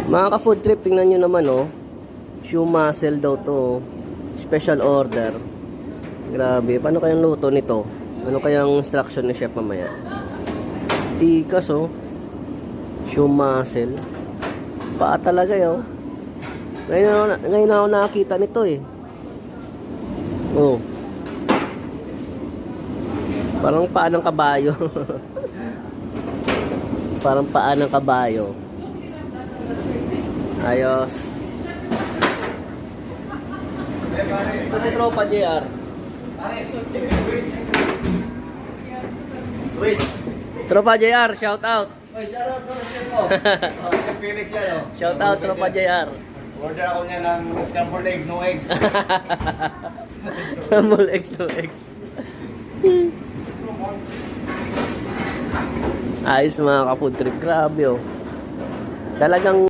Mga ka-food trip, tingnan nyo naman oh. Shoe muscle daw to. Special order. Grabe, paano kayang luto nito? Ano kayang instruction ni chef mamaya? Tikas oh. Shoe muscle. Paa talaga yun. Ngayon ako nakakita nito eh. Oh. Parang paa ng kabayo. Parang paa ng kabayo. Ayos. So si Tropa JR. Tropa JR, shout out. Oy, shout out to chef ko. Phoenix yan oh. Shout out Tropa JR. Order ako niya ng scrambled eggs, no eggs. Scrambled eggs, no eggs. Ayos mga ka-food trip. Grabe oh. Talagang